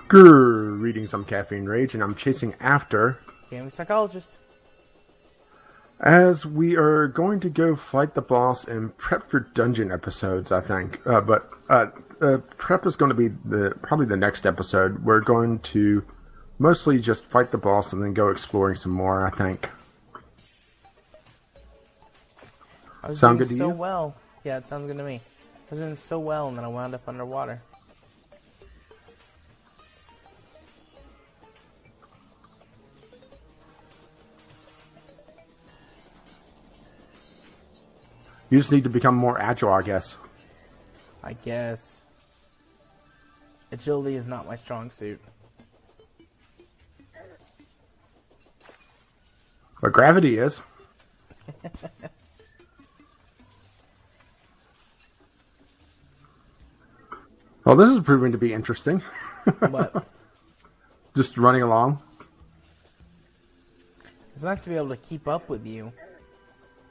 Grrr, reading some Caffeine Rage, and I'm chasing after. Gaming psychologist. As we are going to go fight the boss and prep for dungeon episodes, I think. But prep is going to be probably the next episode. We're going to mostly just fight the boss and then go exploring some more, I think. I was Sound doing good to so you? well. Yeah, it sounds good to me. I was doing so well, and then I wound up underwater. You just need to become more agile, I guess. I guess. Agility is not my strong suit. But gravity is. Well, this is proving to be interesting. But Just running along. it's nice to be able to keep up with you.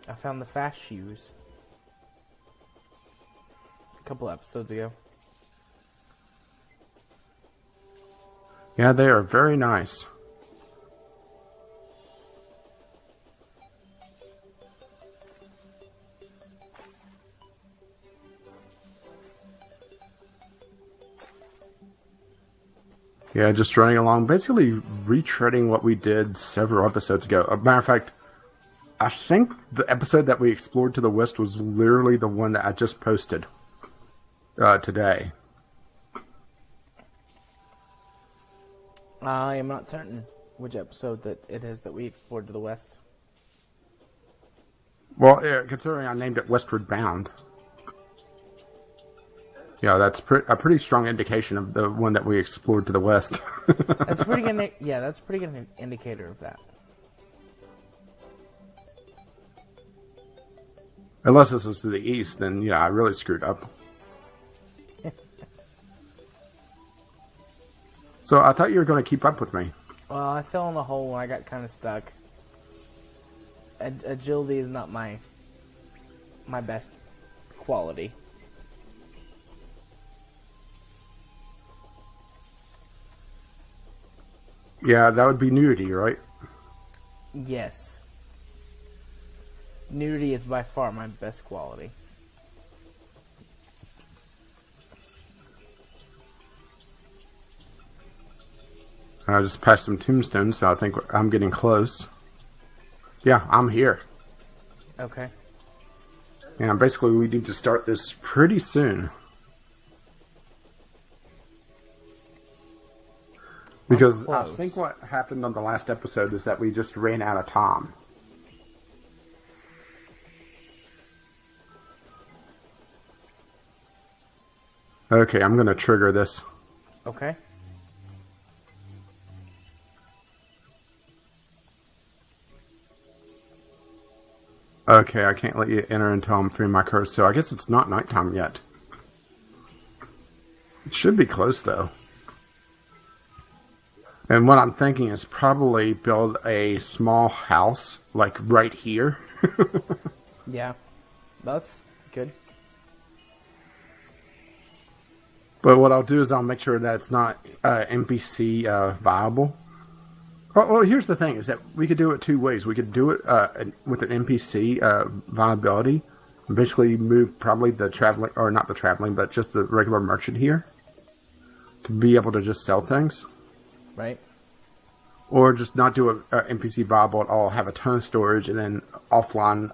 I found the fast shoes a couple episodes ago. Yeah, they are very nice. Yeah, just running along, basically retreading what we did several episodes ago. As a matter of fact, I think the episode that we explored to the west was literally the one that I just posted today. I am not certain which episode that it is that we explored to the west. Well, yeah, considering I named it Westward Bound. Yeah, that's a pretty strong indication of the one that we explored to the west. That's pretty good. Yeah, that's a pretty good indicator of that. Unless this is to the east, then yeah, I really screwed up. So I thought you were going to keep up with me. Well, I fell in the hole and I got kind of stuck. Agility is not my best quality. Yeah, that would be nudity, right? Yes. Nudity is by far my best quality. I just passed some tombstones, so I think I'm getting close. Yeah, I'm here. Okay. Yeah, basically we need to start this pretty soon. Because I think what happened on the last episode is that we just ran out of time. Okay, I'm going to trigger this. Okay. Okay, I can't let you enter until I'm free my curse, so I guess it's not nighttime yet. It should be close, though. And what I'm thinking is probably build a small house, like right here. Yeah. That's good. But what I'll do is I'll make sure that it's not NPC viable. Well, here's the thing, is that we could do it two ways. We could do it with an NPC viability. Basically move probably the traveling, or not the traveling, but just the regular merchant here. To be able to just sell things. Right. Or just not do a NPC viable at all, have a ton of storage, and then offline,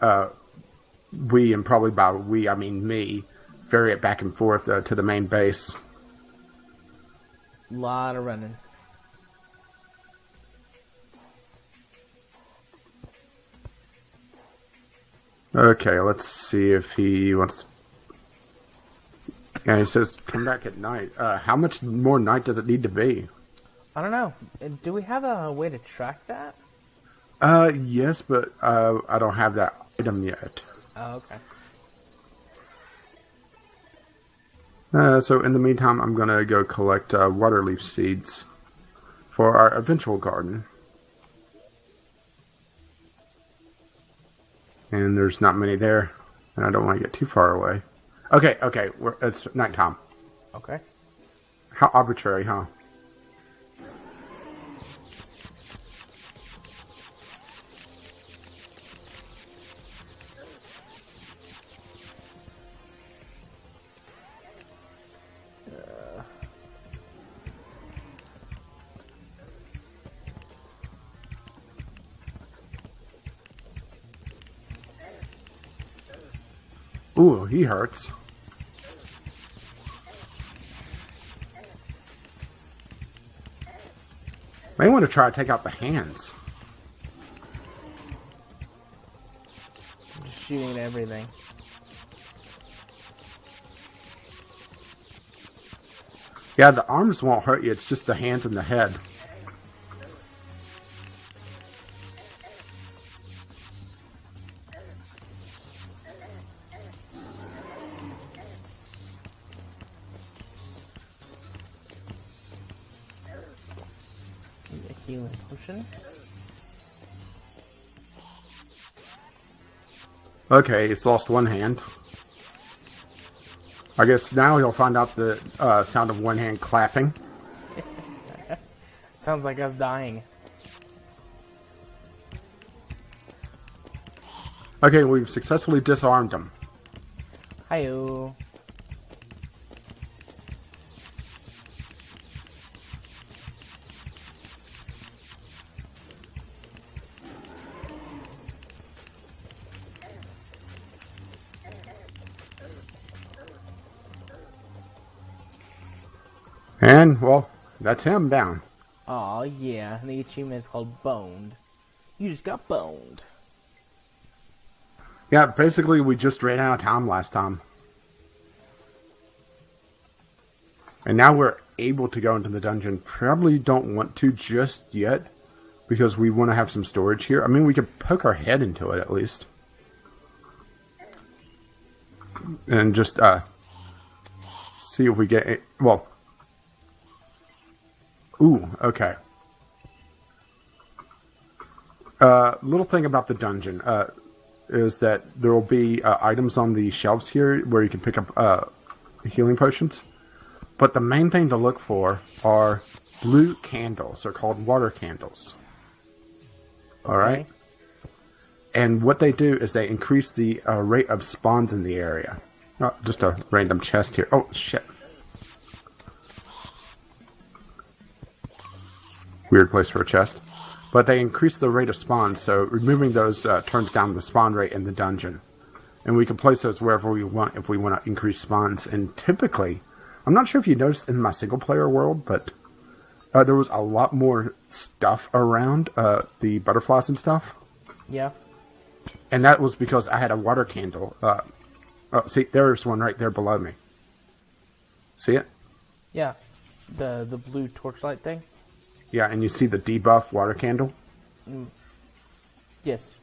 and probably by we, I mean me, ferry it back and forth to the main base. Lot of running. Okay, let's see if he wants... Yeah, he says, come back at night. How much more night does it need to be? I don't know. Do we have a way to track that? Yes, but I don't have that item yet. Oh, okay. So in the meantime, I'm going to go collect water leaf seeds for our eventual garden. And there's not many there, and I don't want to get too far away. Okay, it's nighttime. Okay. How arbitrary, huh? Ooh, he hurts. May want to try to take out the hands. I'm just shooting at everything. Yeah, the arms won't hurt you. It's just the hands and the head. A healing potion. Okay, it's lost one hand. I guess now you'll find out the sound of one hand clapping. Sounds like us dying. Okay, we've successfully disarmed him. Hi-yo. And, well, that's him down. Aw, yeah. The achievement is called Boned. You just got boned. Yeah, basically we just ran out of time last time. And now we're able to go into the dungeon. Probably don't want to just yet, because we want to have some storage here. I mean, we could poke our head into it at least. And just, see if we get it. Well. Ooh, okay. Little thing about the dungeon, is that there will be items on the shelves here where you can pick up healing potions. But the main thing to look for are blue candles. They're called water candles. Alright? And what they do is they increase the rate of spawns in the area. Oh, just a random chest here. Oh, shit. Weird place for a chest. But they increase the rate of spawn, so removing those turns down the spawn rate in the dungeon. And we can place those wherever we want if we want to increase spawns. And typically, I'm not sure if you noticed in my single player world, but there was a lot more stuff around the butterflies and stuff. Yeah. And that was because I had a water candle. Oh, see, there's one right there below me. See it? Yeah. The blue torchlight thing? Yeah, and you see the debuff water candle? Yes.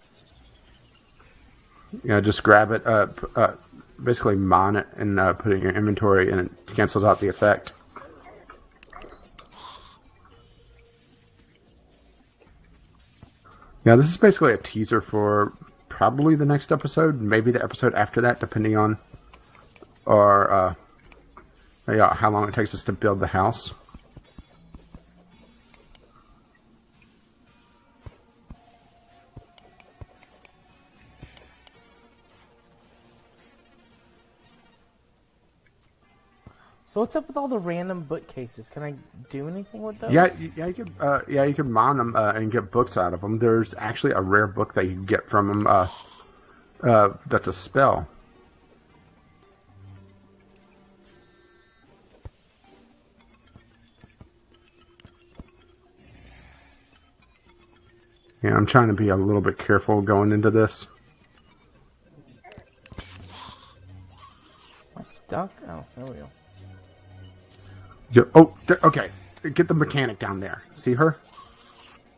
Yeah, just grab it, basically mine it and put it in your inventory, and it cancels out the effect. Yeah, this is basically a teaser for probably the next episode, maybe the episode after that, depending on how long it takes us to build the house. So what's up with all the random bookcases? Can I do anything with those? Yeah, you could mine them and get books out of them. There's actually a rare book that you can get from them. That's a spell. Yeah, I'm trying to be a little bit careful going into this. Am I stuck? Oh, there we go. Okay. Get the mechanic down there. See her?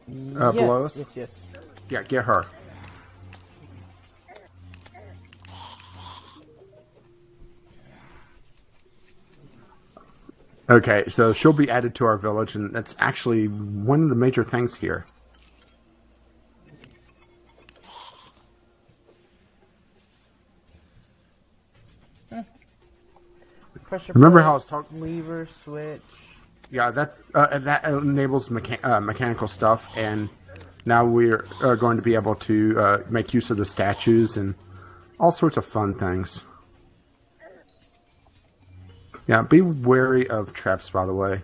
Below us? Yes. Yeah, get her. Okay, so she'll be added to our village, and that's actually one of the major things here. Pressure Remember press, how I was talking? lever, switch. Yeah, that enables mechanical stuff, and now we're going to be able to make use of the statues and all sorts of fun things. Yeah, be wary of traps, by the way.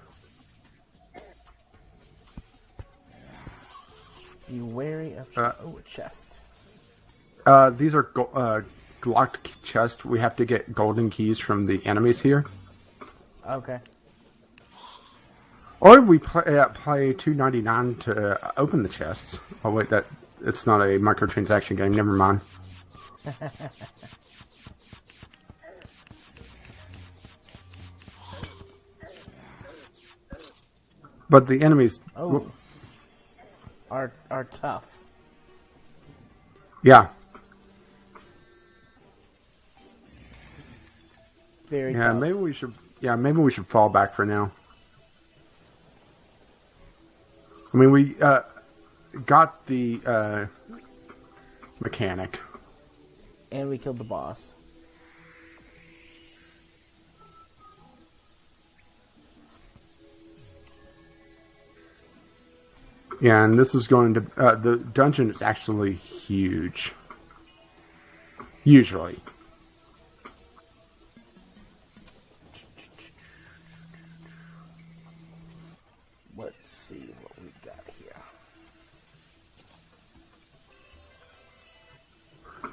Be wary of a chest. These are locked chest, we have to get golden keys from the enemies here. Okay. Or we play $2.99 to open the chests. Oh wait, it's not a microtransaction game. Never mind. But the enemies are tough. Yeah. Very tough. Maybe we should. Yeah, maybe we should fall back for now. I mean, we got the mechanic, and we killed the boss. Yeah, and this is going to the dungeon is actually huge. Usually. Let's see what we got here.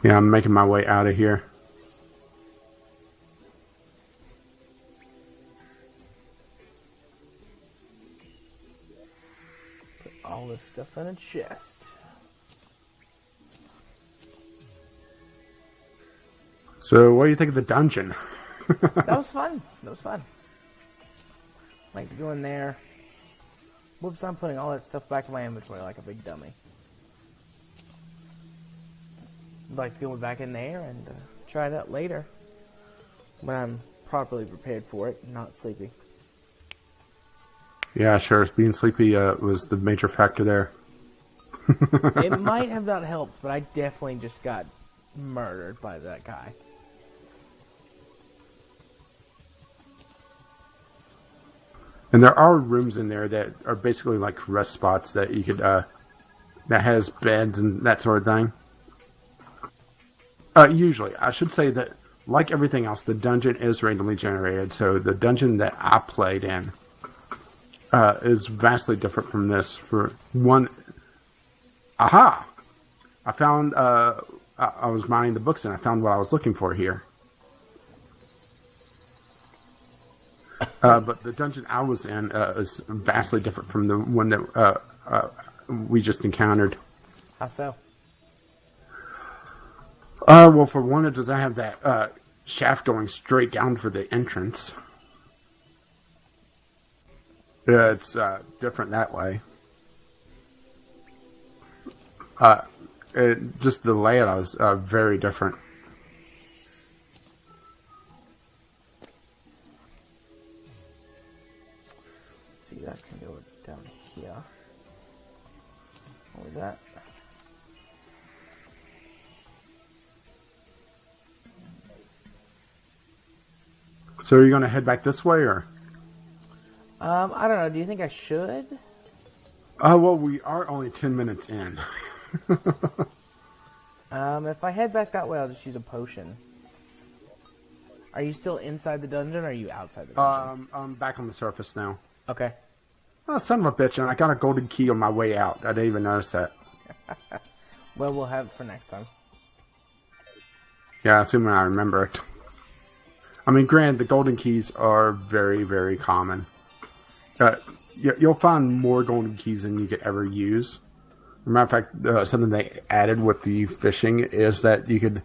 Yeah, I'm making my way out of here. Put all this stuff in a chest. So, what do you think of the dungeon? That was fun. That was fun. Like to go in there. Whoops, I'm putting all that stuff back in my inventory like a big dummy. I'd like to go back in there and try it out later. When I'm properly prepared for it and not sleepy. Yeah, sure. Being sleepy was the major factor there. It might have not helped, but I definitely just got murdered by that guy. And there are rooms in there that are basically like rest spots that you could, that has beds and that sort of thing. Usually, I should say that, like everything else, the dungeon is randomly generated. So the dungeon that I played in is vastly different from this. For one, aha! I found, I was mining the books and I found what I was looking for here. But the dungeon I was in is vastly different from the one that we just encountered. How so? Well, for one, it doesn't have that shaft going straight down for the entrance. It's different that way. Just the layout is very different. See, that can go down here. Or that. So are you going to head back this way, or? I don't know. Do you think I should? Well, we are only 10 minutes in. If I head back that way, I'll just use a potion. Are you still inside the dungeon, or are you outside the dungeon? I'm back on the surface now. Okay. Oh, son of a bitch, and I got a golden key on my way out. I didn't even notice that. Well, we'll have it for next time. Yeah, assuming I remember it. I mean, granted, the golden keys are very, very common. You'll find more golden keys than you could ever use. As a matter of fact, something they added with the fishing is that you could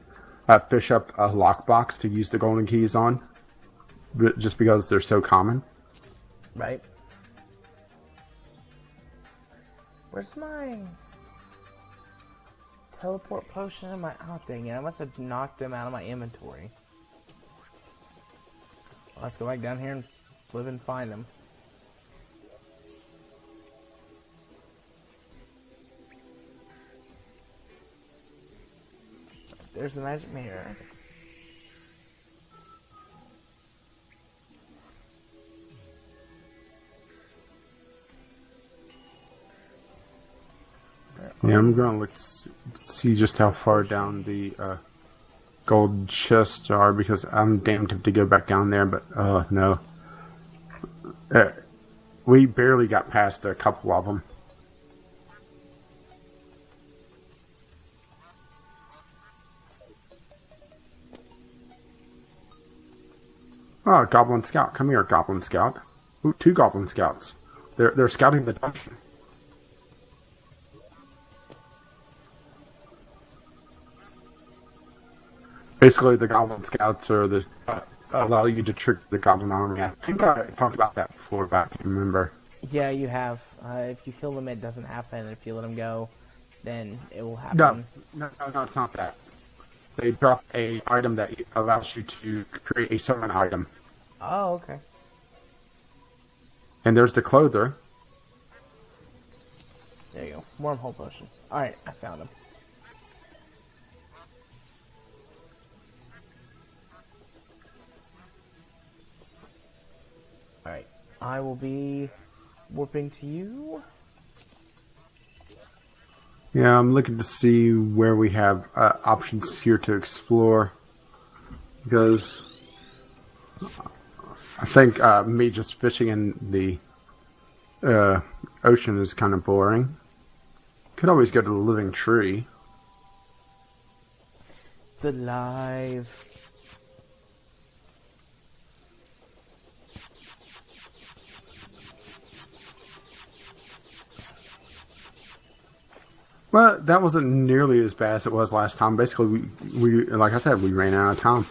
fish up a lockbox to use the golden keys on, just because they're so common. Right. Where's my teleport potion? Oh, dang it. I must have knocked them out of my inventory. Well, let's go back down here and flip and find them. There's the magic mirror. Yeah, I'm going to look see just how far down the gold chests are, because I'm damn tempted to go back down there, but no. We barely got past a couple of them. Oh, Goblin Scout. Come here, Goblin Scout. Ooh, 2 Goblin Scouts. They're scouting the dungeon. Basically, the Goblin Scouts are the allow you to trick the Goblin army. I think I talked about that before, but I can't remember. Yeah, you have. If you kill them, it doesn't happen. If you let them go, then it will happen. No, it's not that. They drop a item that allows you to create a summon item. Oh, okay. And there's the clother. There you go. Wormhole potion. Alright, I found him. Alright, I will be warping to you. Yeah, I'm looking to see where we have options here to explore. Because I think me just fishing in the ocean is kind of boring. Could always go to the living tree. It's alive. Well, that wasn't nearly as bad as it was last time. Basically, we like I said, we ran out of time.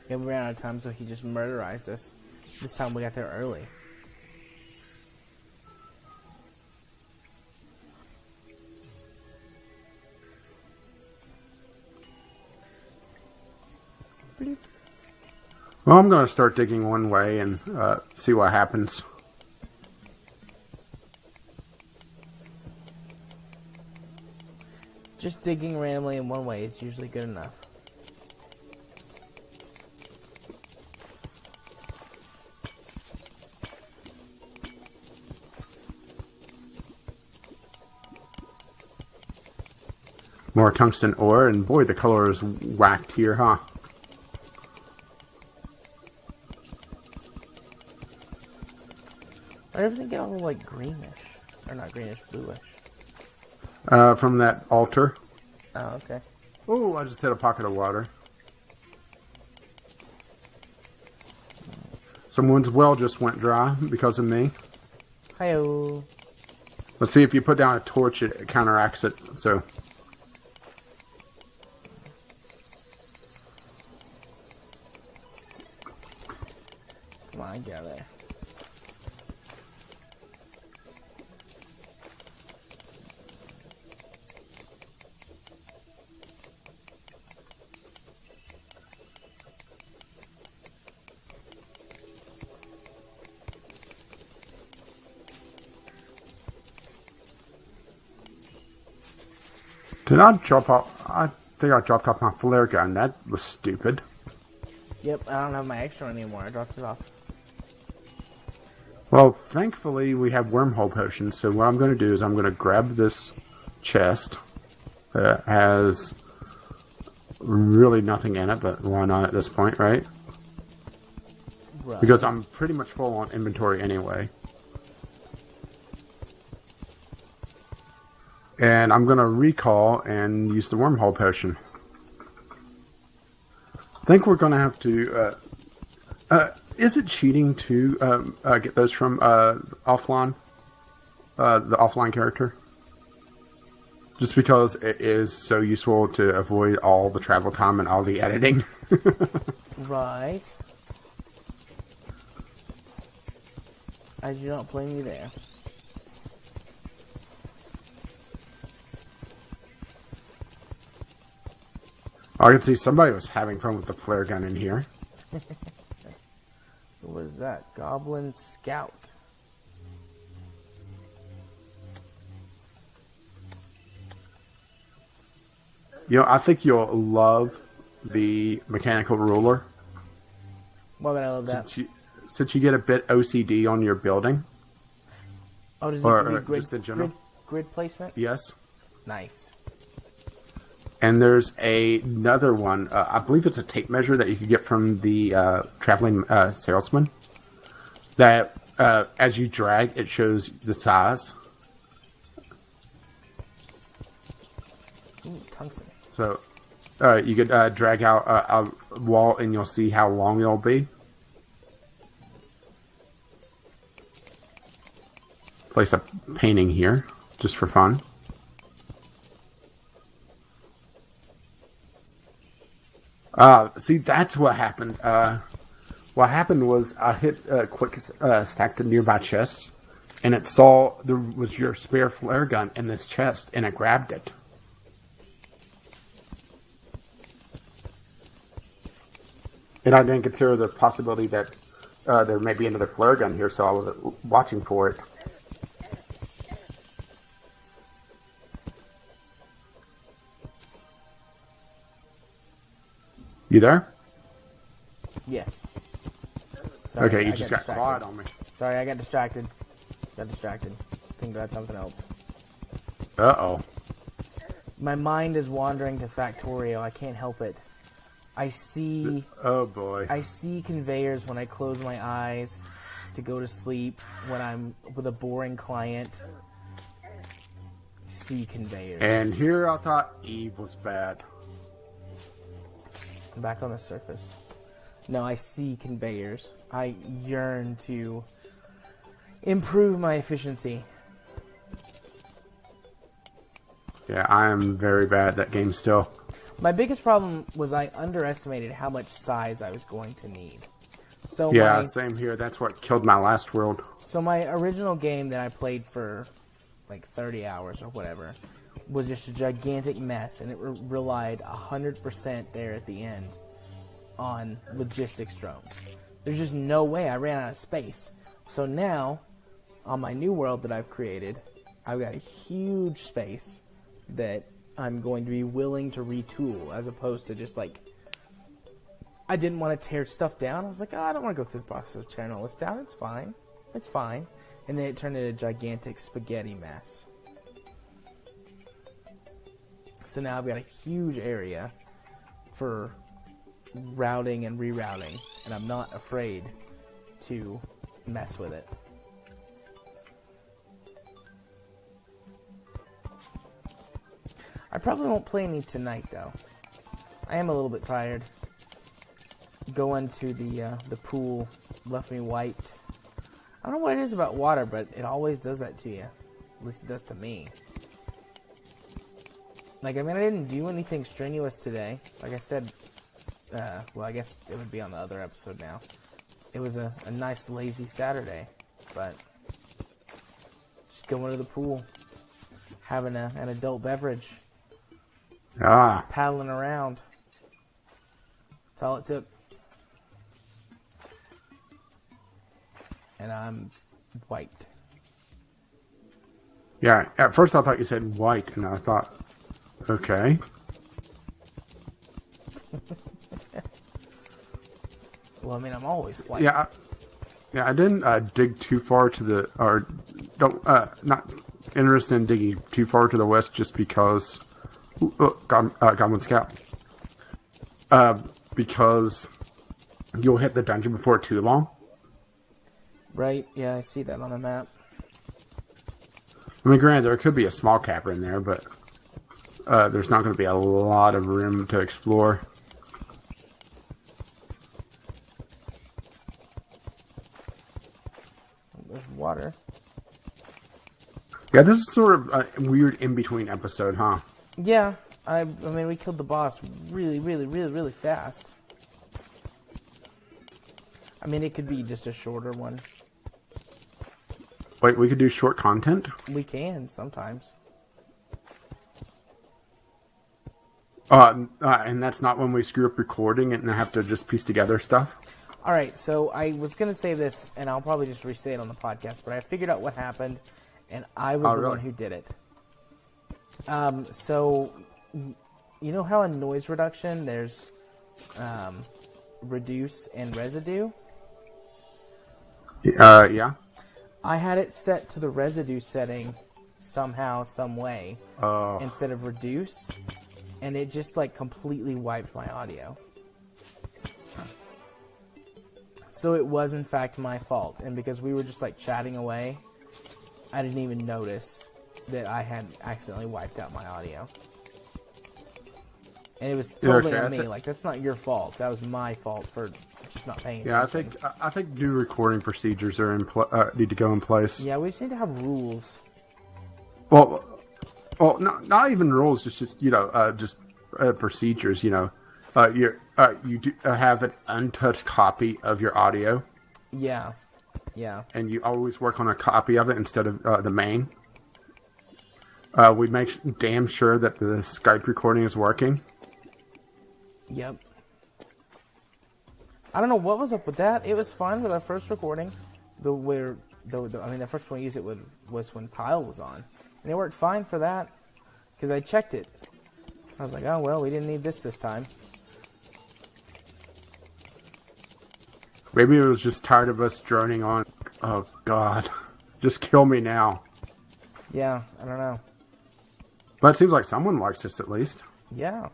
Yeah, we ran out of time, so he just murderized us. This time we got there early. Well, I'm going to start digging one way and see what happens. Just digging randomly in one way is usually good enough. More tungsten ore, and boy, the color is whacked here, huh? Why does everything get all like greenish? Or not greenish, bluish? From that altar. Oh, okay. Oh, I just hit a pocket of water. Someone's well just went dry because of me. Hi-oh. Let's see if you put down a torch, it counteracts it, so... Come on, get out of there. Did I drop off? I think I dropped off my flare gun. That was stupid. Yep, I don't have my extra anymore. I dropped it off. Well, thankfully we have wormhole potions, so what I'm going to do is I'm going to grab this chest that has really nothing in it, but why not at this point, right? Right. Because I'm pretty much full on inventory anyway. And I'm going to recall and use the wormhole potion. I think we're going to have to... is it cheating to get those from offline? The offline character? Just because it is so useful to avoid all the travel time and all the editing. Right. I do not blame you there. I can see somebody was having fun with the flare gun in here. What was that? Goblin Scout. You know, I think you'll love the mechanical ruler. Why would I love that? Since you get a bit OCD on your building. Oh, does it give you just in general. grid placement? Yes. Nice. And there's another one. I believe it's a tape measure that you can get from the traveling salesman. That as you drag, it shows the size. Ooh, tungsten. So you could drag out a wall and you'll see how long it'll be. place a painting here, just for fun. See, that's what happened. What happened was I hit a quick stack to nearby chests, and it saw there was your spare flare gun in this chest, and it grabbed it. And I didn't consider the possibility that there may be another flare gun here, so I was watching for it. You there? Yes. Sorry, Okay, you I just got distracted. quiet on me. Sorry, I got distracted. Think about something else. Uh-oh. My mind is wandering to Factorio. I can't help it. I see... Oh, boy. I see conveyors when I close my eyes to go to sleep, when I'm with a boring client. See conveyors. And here I thought Eve was bad. I'm back on the surface. No, I see conveyors. I yearn to improve my efficiency. Yeah, I am very bad at that game still. My biggest problem was I underestimated how much size I was going to need. So Yeah, same here. That's what killed my last world. So my original game that I played for like 30 hours or whatever was just a gigantic mess, and it relied 100% there at the end on logistics drones. There's just no way. I ran out of space. So now, on my new world that I've created, I've got a huge space that I'm going to be willing to retool, as opposed to just like, I didn't want to tear stuff down. I was like, oh, I don't want to go through the process of tearing all this down. It's fine. It's fine. And then it turned into a gigantic spaghetti mess. So now I've got a huge area for routing and rerouting, and I'm not afraid to mess with it. I probably won't play any tonight, though. I am a little bit tired. Going to the pool left me wiped. I don't know what it is about water, but it always does that to you. At least it does to me. Like, I mean, I didn't do anything strenuous today. Like I said, well, I guess it would be on the other episode now. It was a nice, lazy Saturday, but just going to the pool, having an adult beverage, paddling around. That's all it took. And I'm wiped. Yeah, at first I thought you said white, and I thought, okay. Well, I mean, I'm always white. Yeah, I didn't dig too far to the, or don't, not interested in digging too far to the west just because, Goblin Scout. Because you'll hit the dungeon before too long. Right? Yeah, I see that on the map. I mean, granted, there could be a small cavern there, but there's not going to be a lot of room to explore. There's water. Yeah, this is sort of a weird in-between episode, huh? Yeah, I mean, we killed the boss really, really, really, really fast. I mean, it could be just a shorter one. Wait, we could do short content? We can, sometimes. And that's not when we screw up recording and have to just piece together stuff? Alright, so I was going to say this, and I'll probably just re-say it on the podcast, but I figured out what happened, and I was the one who did it. So, you know how in noise reduction there's reduce and residue? Yeah. I had it set to the residue setting somehow, some way, instead of reduce, and it just like completely wiped my audio. So it was in fact my fault, and because we were just like chatting away, I didn't even notice that I had accidentally wiped out my audio. And it was totally on me. Like, that's not your fault. That was my fault for just not paying Yeah, attention. I think new recording procedures are need to go in place. Yeah, we just need to have rules. Well, not even rules. It's just procedures. You do have an untouched copy of your audio. Yeah. Yeah. And you always work on a copy of it instead of the main. We make damn sure that the Skype recording is working. Yep. I don't know what was up with that. It was fine with our first recording. The first one we used it was when Kyle was on. And it worked fine for that. Because I checked it. I was like, oh, well, we didn't need this time. Maybe it was just tired of us droning on. Oh, God. Just kill me now. Yeah, I don't know. But it seems like someone likes us at least. Yeah.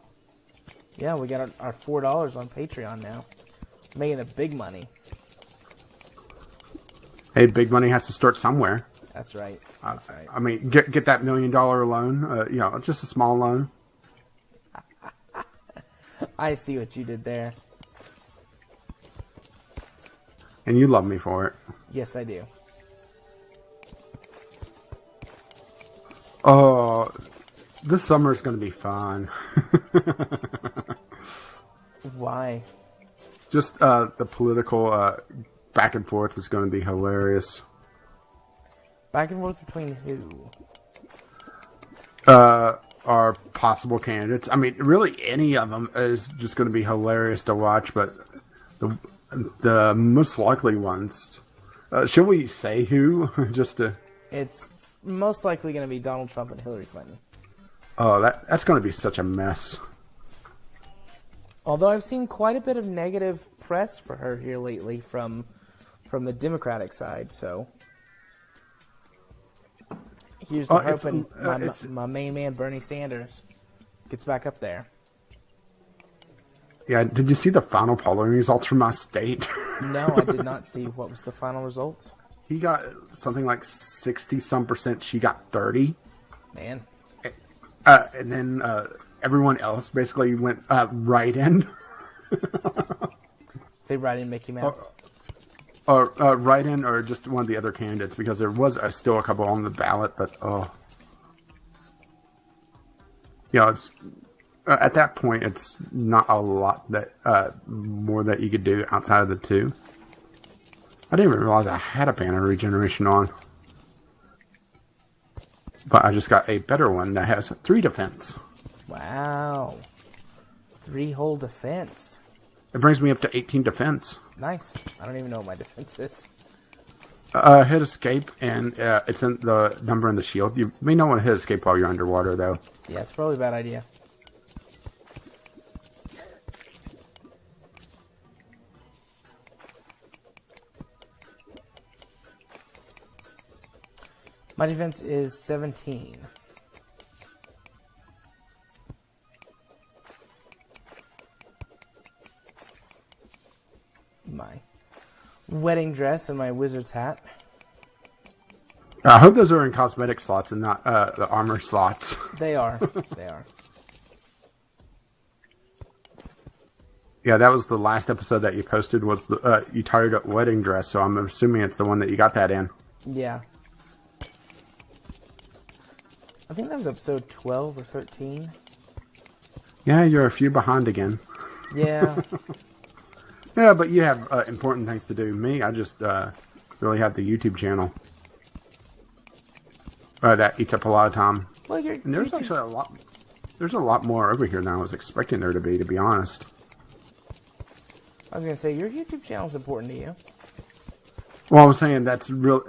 Yeah, we got our $4 on Patreon now. Making the big money. Hey, big money has to start somewhere. That's right. That's right. I mean, get that $1 million loan. Just a small loan. I see what you did there. And you love me for it. Yes, I do. Oh, this summer is going to be fun. Why? Just the political back and forth is going to be hilarious. Back and forth between who? Our possible candidates. I mean, really, any of them is just going to be hilarious to watch. But the most likely ones. Should we say who? Just to. It's most likely going to be Donald Trump and Hillary Clinton. Oh, that's going to be such a mess. Although I've seen quite a bit of negative press for her here lately from the Democratic side, so here's to hoping my main man Bernie Sanders gets back up there. Yeah, did you see the final polling results from my state? No, I did not see. What was the final results? He got something like 60-some%. She got 30. Man. And then everyone else basically went right in. They write in Mickey Mouse. Or right in, or just one of the other candidates, because there was still a couple on the ballot, but it's at that point it's not a lot that more that you could do outside of the two. I didn't even realize I had a banner regeneration on, but I just got a better one that has 3 defense. Wow, 3 whole defense. It brings me up to 18 defense. Nice. I don't even know what my defense is. Hit escape, and it's in the number in the shield. You may not want to hit escape while you're underwater, though. Yeah, it's probably a bad idea. My defense is 17. My wedding dress and my wizard's hat. I hope those are in cosmetic slots and not the armor slots. They are. They are. Yeah, that was the last episode that you posted. Was the you tired up wedding dress? So I'm assuming it's the one that you got that in. Yeah. I think that was episode 12 or 13. Yeah, you're a few behind again. Yeah. Yeah, but you have important things to do. Me, I just really have the YouTube channel. That eats up a lot of time. Well, and there's actually a lot. There's a lot more over here than I was expecting there to be honest. I was gonna say your YouTube channel is important to you. Well, I'm saying that's real.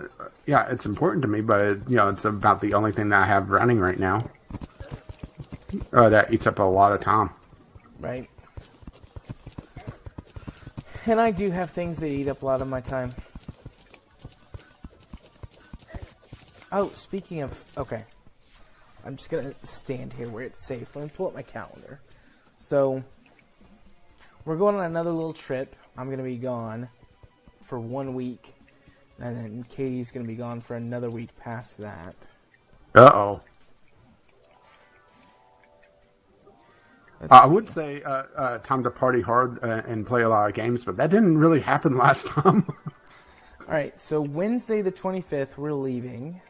Yeah, it's important to me, but it's about the only thing that I have running right now. That eats up a lot of time. Right. And I do have things that eat up a lot of my time. Oh, speaking of... Okay. I'm just going to stand here where it's safe. Let me pull up my calendar. So, we're going on another little trip. I'm going to be gone for 1 week. And then Katie's going to be gone for another week past that. Uh-oh. I would say time to party hard and play a lot of games, but that didn't really happen last time. All right, so Wednesday the 25th, we're leaving.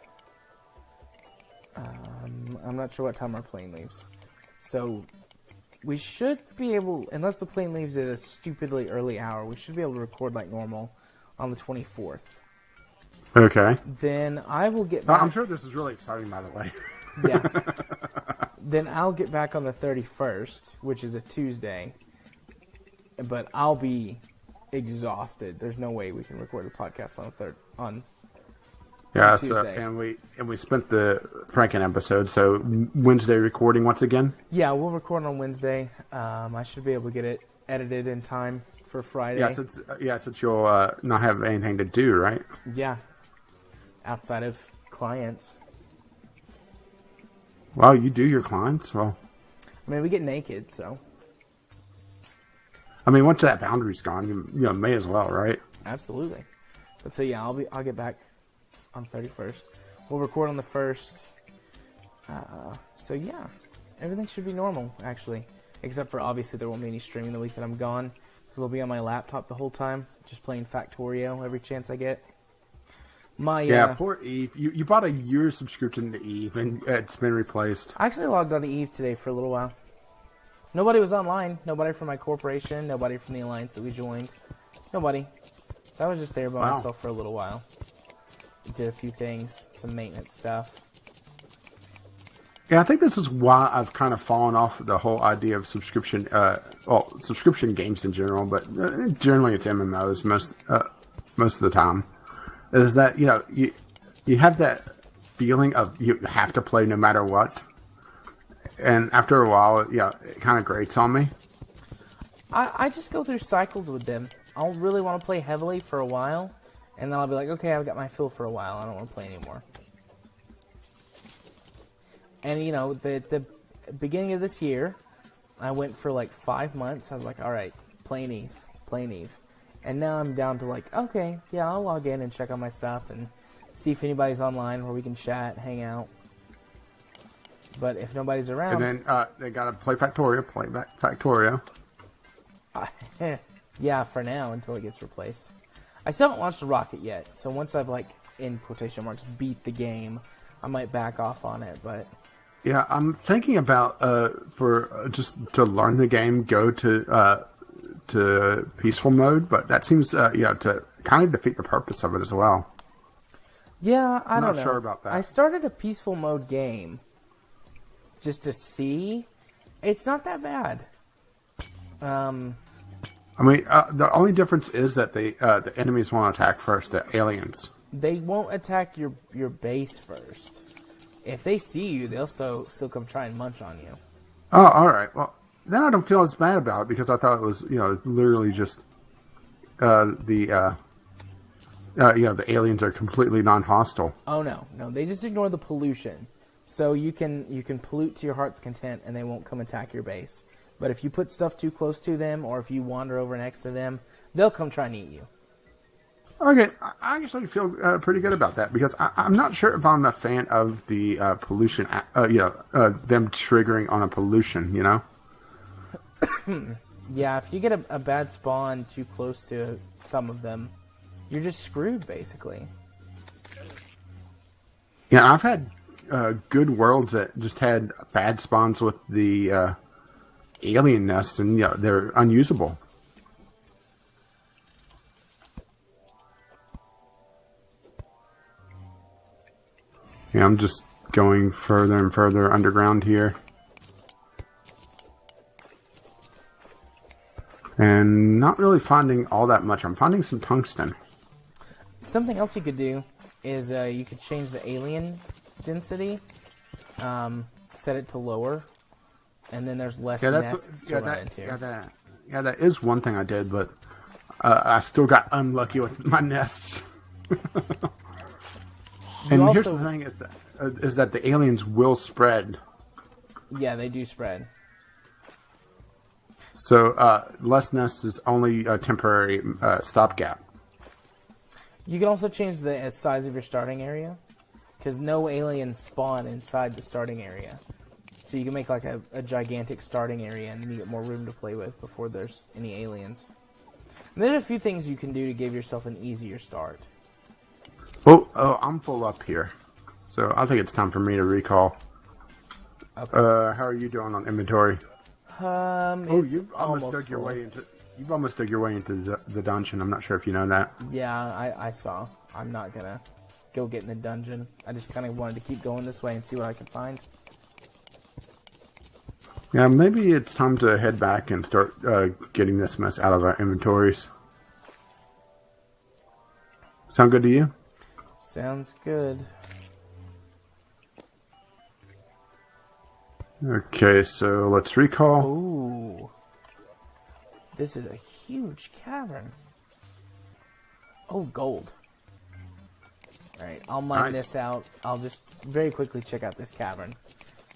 I'm not sure what time our plane leaves. So we should be able, unless the plane leaves at a stupidly early hour, we should be able to record like normal on the 24th. Okay. Then I will get back. I'm sure this is really exciting, by the way. Yeah. Then I'll get back on the 31st, which is a Tuesday. But I'll be exhausted. There's no way we can record a podcast on Tuesday. And we spent the Franken episode, so Wednesday recording once again. Yeah, we'll record on Wednesday. I should be able to get it edited in time for Friday. Since you'll not have anything to do, right? Yeah, outside of clients. Well, you do your clients, well. I mean, we get naked, so. I mean, once that boundary's gone, you may as well, right? Absolutely. But so yeah, I'll get back on 31st. We'll record on the 1st. So yeah, everything should be normal, actually. Except for, obviously, there won't be any streaming the week that I'm gone. Because I'll be on my laptop the whole time, just playing Factorio every chance I get. Poor Eve. You bought a year subscription to Eve, and it's been replaced. I actually logged on to Eve today for a little while. Nobody was online. Nobody from my corporation. Nobody from the alliance that we joined. Nobody. So I was just there by myself for a little while. Did a few things, some maintenance stuff. Yeah, I think this is why I've kind of fallen off the whole idea of subscription games in general, but generally it's MMOs most of the time. Is that, you have that feeling of you have to play no matter what. And after a while, it kind of grates on me. I just go through cycles with them. I'll really want to play heavily for a while, and then I'll be like, okay, I've got my fill for a while. I don't want to play anymore. And, the beginning of this year, I went for like 5 months. I was like, all right, playing Eve. And now I'm down to like, okay, yeah, I'll log in and check on my stuff and see if anybody's online where we can chat, hang out. But if nobody's around... And then they got to play Factorio, Factorio. Yeah, for now, until it gets replaced. I still haven't launched the Rocket yet, so once I've, in quotation marks, beat the game, I might back off on it, but... Yeah, I'm thinking about, just to learn the game, go to peaceful mode, but that seems, to kind of defeat the purpose of it as well. Yeah, I don't know. I'm not sure about that. I started a peaceful mode game just to see. It's not that bad. I mean, the only difference is that the enemies won't attack first, the aliens. They won't attack your base first. If they see you, they'll still come try and munch on you. Oh, all right. Well, then I don't feel as bad about it because I thought it was, literally just the aliens are completely non-hostile. Oh no, they just ignore the pollution. So you can pollute to your heart's content, and they won't come attack your base. But if you put stuff too close to them, or if you wander over next to them, they'll come try and eat you. Okay, I actually feel pretty good about that because I'm not sure if I'm a fan of the pollution. Them triggering on a pollution. Yeah, if you get a bad spawn too close to some of them, you're just screwed, basically. Yeah, I've had good worlds that just had bad spawns with the alien nests, and they're unusable. Yeah, I'm just going further and further underground here. And not really finding all that much. I'm finding some tungsten. Something else you could do is you could change the alien density, set it to lower, and then there's less nests to run into. Yeah, that is one thing I did, but I still got unlucky with my nests. And here's the thing: is that the aliens will spread. Yeah, they do spread. So less nests is only a temporary stopgap. You can also change the size of your starting area, because no aliens spawn inside the starting area. So you can make like a gigantic starting area, and then you get more room to play with before there's any aliens. And there's a few things you can do to give yourself an easier start. Oh, I'm full up here. So I think it's time for me to recall. Okay. How are you doing on inventory? You've almost dug your way into. You've almost dug your way into the dungeon. I'm not sure if you know that. Yeah, I saw. I'm not gonna go get in the dungeon. I just kind of wanted to keep going this way and see what I could find. Yeah, maybe it's time to head back and start getting this mess out of our inventories. Sound good to you? Sounds good. Okay, so let's recall. Ooh. This is a huge cavern. Oh, gold. Alright, I'll mine this out. I'll just very quickly check out this cavern,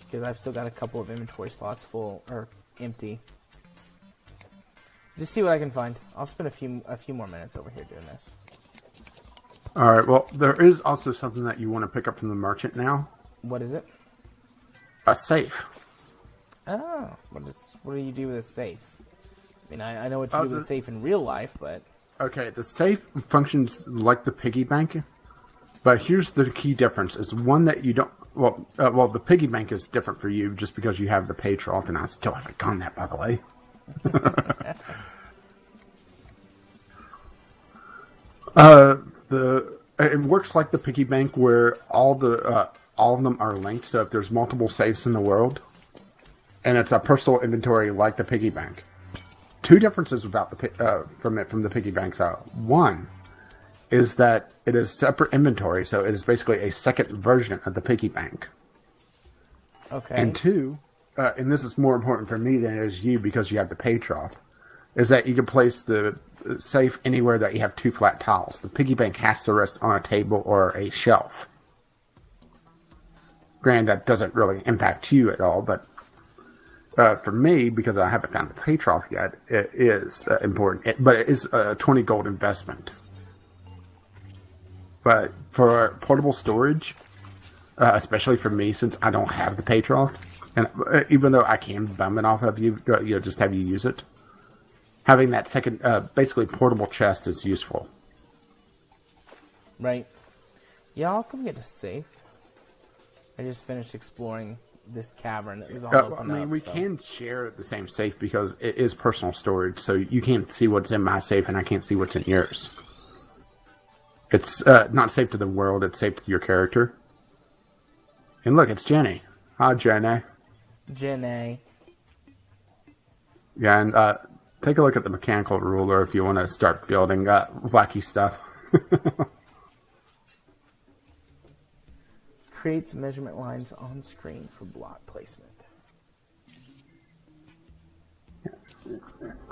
because I've still got a couple of inventory slots full, or empty. Just see what I can find. I'll spend a few more minutes over here doing this. Alright, well, there is also something that you want to pick up from the merchant now. What is it? A safe. Oh, what do you do with a safe? I mean, I know what you do with a safe in real life, but... Okay, the safe functions like the piggy bank, but here's the key difference. Is one that you don't... Well, the piggy bank is different for you just because you have the pay trough, and I still haven't gone that, by the way. It works like the piggy bank where all of them are linked, so if there's multiple safes in the world, and it's a personal inventory like the piggy bank. Two differences about from the piggy bank though. One is that it is separate inventory, so it is basically a second version of the piggy bank. Okay. And two, and this is more important for me than it is you because you have the pay trough, is that you can place the safe anywhere that you have two flat tiles. The piggy bank has to rest on a table or a shelf. Granted, that doesn't really impact you at all, but for me, because I haven't found the pay trough yet, it is important. But it is a 20 gold investment. But for portable storage, especially for me, since I don't have the pay trough, and even though I can bum it off of you, just have you use it, having that second, basically portable chest is useful. Right. Yeah, I'll come get a safe. I just finished exploring this cavern that was all open up. We can share the same safe because it is personal storage, so you can't see what's in my safe and I can't see what's in yours. It's not safe to the world, it's safe to your character. And look, it's Jenny. Hi, Jenny. Jenny. Yeah, and take a look at the mechanical ruler if you want to start building wacky stuff. Creates measurement lines on screen for block placement.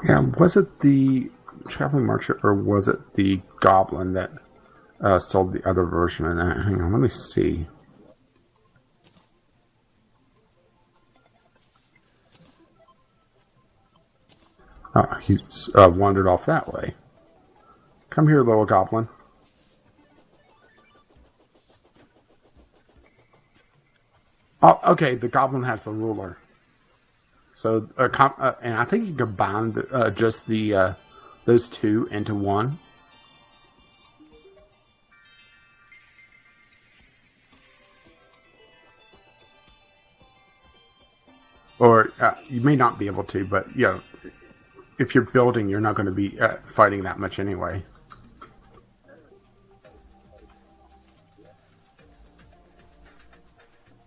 Yeah, was it the traveling merchant or was it the goblin that sold the other version of that? Hang on, let me see. Oh, he's wandered off that way. Come here, little goblin. Oh, okay, the goblin has the ruler. So, and I think you combine just the those two into one. Or you may not be able to, but if you're building, you're not going to be fighting that much anyway.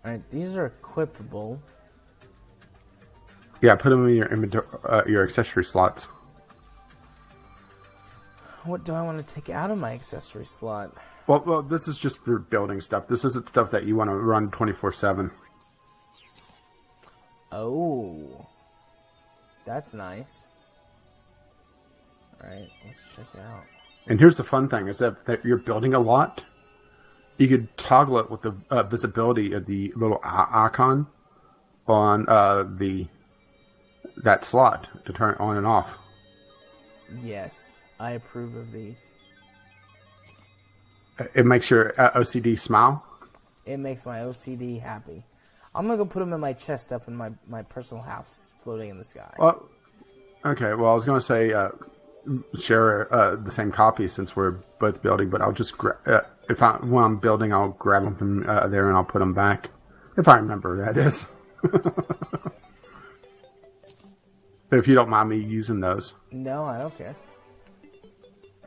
Alright, these are equipable. Yeah, put them in your inventory, your accessory slots. What do I want to take out of my accessory slot? Well, this is just for building stuff. This isn't stuff that you want to run 24/7. Oh, that's nice. Alright, let's check it out. And here's the fun thing, is that you're building a lot. You could toggle it with the visibility of the little icon on that slot to turn it on and off. Yes, I approve of these. It makes your OCD smile. It makes my OCD happy. I'm gonna go put them in my chest up in my personal house, floating in the sky. Well, okay. Well, I was going to say share the same copy since we're both building, but I'll just when I'm building, I'll grab them from there and I'll put them back if I remember. That is, if you don't mind me using those. No, I don't care.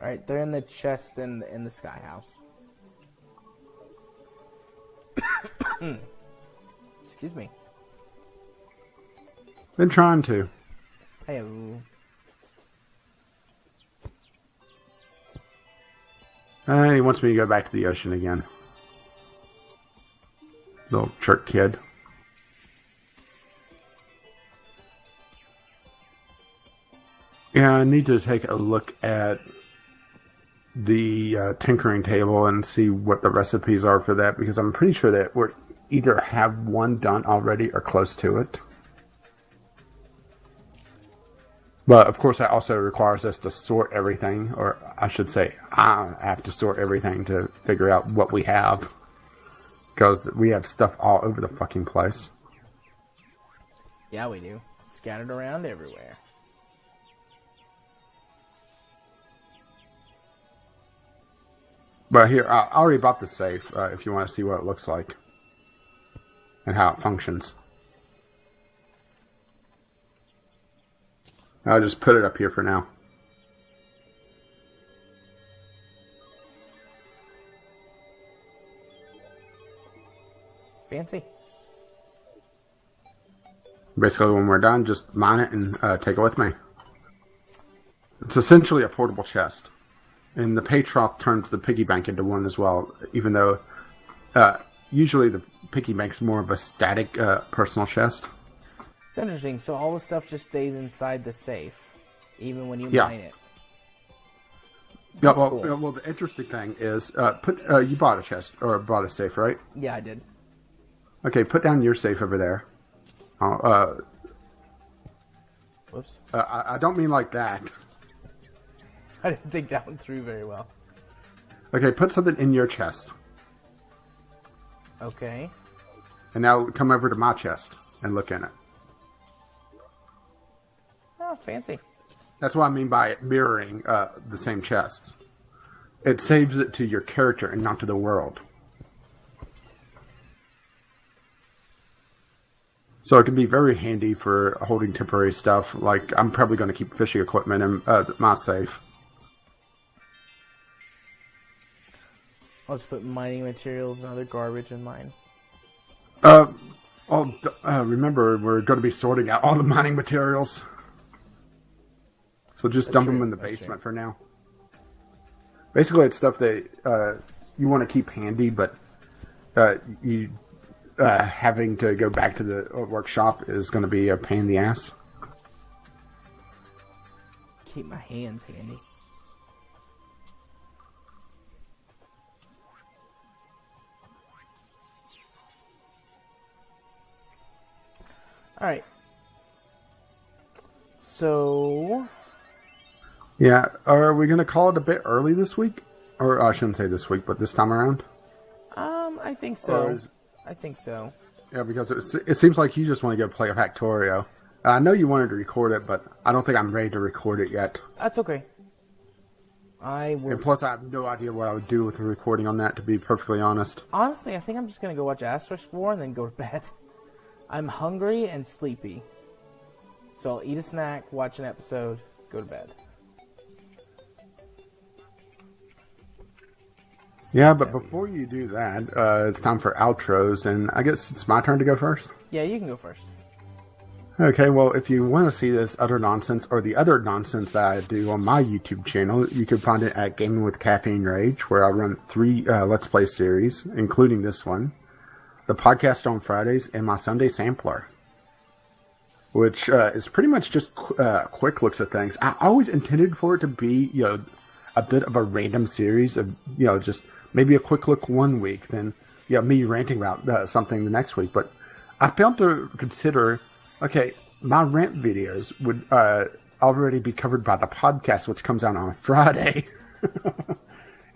All right, they're in the chest in the sky house. Excuse me. Been trying to. Hey. He wants me to go back to the ocean again. Little trick kid. Yeah, I need to take a look at the tinkering table and see what the recipes are for that, because I'm pretty sure that we're either have one done already or close to it. But of course that also requires us to sort everything, or I should say I have to sort everything to figure out what we have, because we have stuff all over the fucking place. Yeah, we do. Scattered around everywhere. But here, I already bought the safe, if you want to see what it looks like. And how it functions. I'll just put it up here for now. Fancy. Basically, when we're done, just mine it and take it with me. It's essentially a portable chest. And the pay trough turns the piggy bank into one as well, even though usually the piggy bank's more of a static personal chest. It's interesting. So all the stuff just stays inside the safe, even when you mine it. Yeah. Well, the interesting thing is, you bought a chest or bought a safe, right? Yeah, I did. Okay, put down your safe over there. Whoops. I don't mean like that. I didn't think that one through very well. Okay, put something in your chest. Okay. And now come over to my chest and look in it. Oh, fancy. That's what I mean by it mirroring the same chests. It saves it to your character and not to the world. So it can be very handy for holding temporary stuff. Like, I'm probably going to keep fishing equipment in my safe. I'll just put mining materials and other garbage in mine. Remember, we're going to be sorting out all the mining materials. So just dump them in the basement for now. Basically, it's stuff that you want to keep handy, but you having to go back to the workshop is going to be a pain in the ass. Keep my hands handy. Alright. So... Yeah, are we going to call it a bit early this week? Or I shouldn't say this week, but this time around? I think so. I think so. Yeah, because it seems like you just want to go play Factorio. I know you wanted to record it, but I don't think I'm ready to record it yet. That's okay. I will... And plus, I have no idea what I would do with the recording on that, to be perfectly honest. Honestly, I think I'm just going to go watch Asterisk War and then go to bed. I'm hungry and sleepy. So I'll eat a snack, watch an episode, go to bed. Yeah, but before you do that, it's time for outros, and I guess it's my turn to go first? Yeah, you can go first. Okay, well, if you want to see this utter nonsense, or the other nonsense that I do on my YouTube channel, you can find it at Gaming with Caffeine Rage, where I run 3 Let's Play series, including this one, the podcast on Fridays, and my Sunday Sampler, which is pretty much just quick looks at things. I always intended for it to be, a bit of a random series of, just maybe a quick look one week, then, me ranting about something the next week. But I failed to consider, okay, my rant videos would already be covered by the podcast, which comes out on a Friday.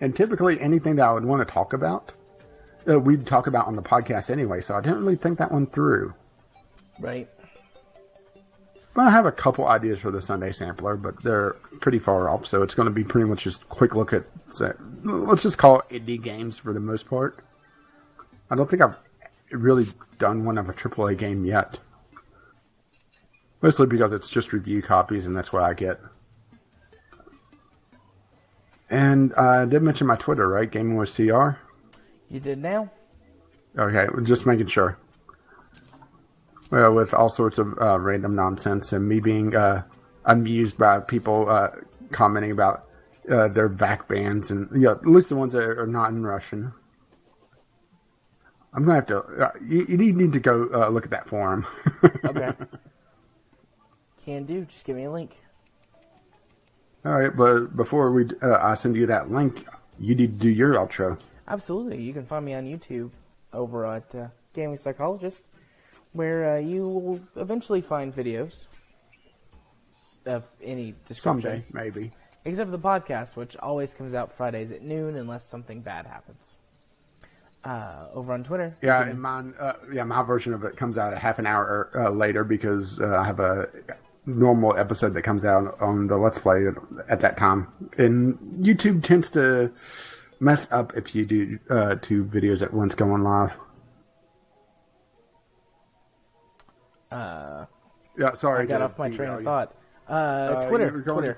And typically anything that I would want to talk about we'd talk about on the podcast anyway, so I didn't really think that one through. Right. But I have a couple ideas for the Sunday Sampler, but they're pretty far off, so it's going to be pretty much just a quick look at, let's just call it indie games for the most part. I don't think I've really done one of a AAA game yet. Mostly because it's just review copies, and that's what I get. And I did mention my Twitter, right? Gaming with CR? You did now? Okay, just making sure. Well, with all sorts of random nonsense and me being amused by people commenting about their VAC bans and at least the ones that are not in Russian. I'm gonna have to. You need to go look at that forum. Okay. Can do. Just give me a link. All right, but before I send you that link, you need to do your outro. Absolutely. You can find me on YouTube over at Gaming Psychologist, where you will eventually find videos of any description. Someday, maybe. Except for the podcast, which always comes out Fridays at noon unless something bad happens. Over on Twitter. Yeah, and my version of it comes out a half an hour later because I have a normal episode that comes out on the Let's Play at that time. And YouTube tends to mess up if you do two videos at once going live. Yeah, sorry. I got off my train of thought. Twitter.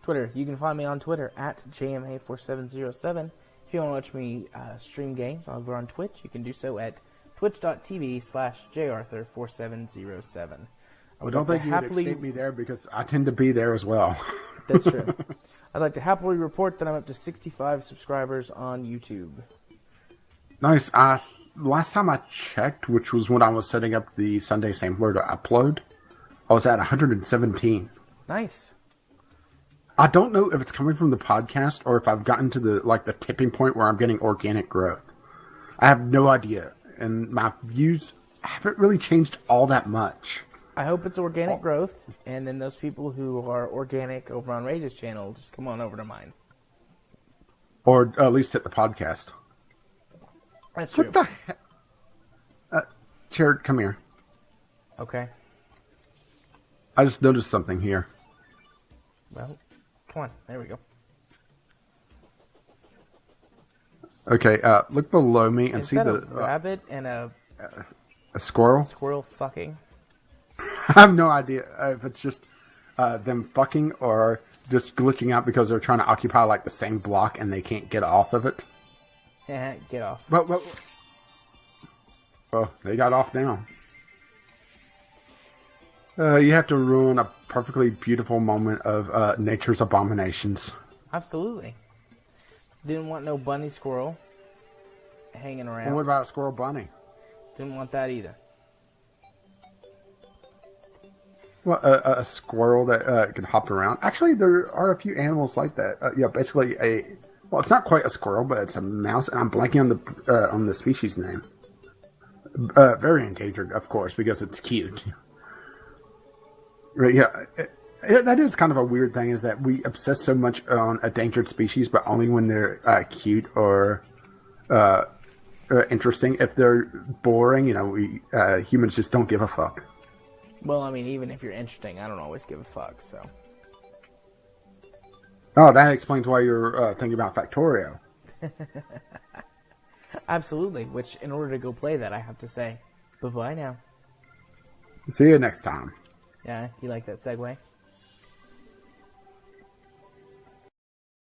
Twitter. You can find me on Twitter at JMA4707. If you want to watch me stream games over on Twitch, you can do so at twitch.tv/jarthur4707. I don't think you would escape me there because I tend to be there as well. That's true. I'd like to happily report that I'm up to 65 subscribers on YouTube. Nice. Last time I checked, which was when I was setting up the Sunday Sampler to upload, I was at 117. Nice. I don't know if it's coming from the podcast or if I've gotten to the tipping point where I'm getting organic growth. I have no idea, and my views haven't really changed all that much. I hope it's organic growth, and then those people who are organic over on Rage's channel just come on over to mine. Or at least hit the podcast. That's true. What the heck? Jared, come here. Okay. I just noticed something here. Well, come on. There we go. Okay, look below me and Is see that the... a rabbit and a squirrel? Squirrel fucking? I have no idea if it's just them fucking or just glitching out because they're trying to occupy the same block and they can't get off of it. Get off. But oh, they got off now. You have to ruin a perfectly beautiful moment of nature's abominations. Absolutely. Didn't want no bunny squirrel hanging around. Well, what about a squirrel bunny? Didn't want that either. Well, a squirrel that can hop around. Actually, there are a few animals like that. Basically well, it's not quite a squirrel, but it's a mouse, and I'm blanking on the species name. Very endangered, of course, because it's cute. Right? Yeah, that is kind of a weird thing. Is that we obsess so much on endangered species, but only when they're cute or interesting. If they're boring, we humans just don't give a fuck. Well, I mean, even if you're interesting, I don't always give a fuck, so. Oh, that explains why you're thinking about Factorio. Absolutely, which in order to go play that, I have to say, bye-bye now. See you next time. Yeah, you like that segue?